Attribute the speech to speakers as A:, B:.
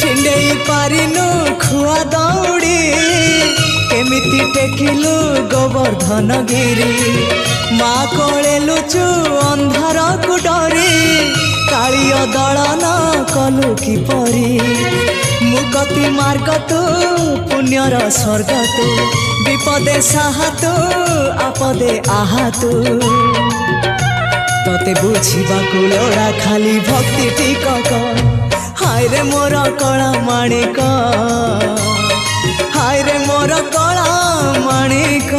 A: छिंडेई पारिनु खुआ दौड़ी केमिति टेकिलु गोवर्धन गिरी माँ कोले लुचु अंधार को डरी कालिय दलन कलु किपरी मुकति मार्ग तू पुण्यर स्वर्ग तू विपदे साहा तू आपदे आहा तू तते बुझिबाकु लोड़ा खाली भक्ति टिकक हाय रे मोर कला माणिक हाय रे मोर कला माणिक।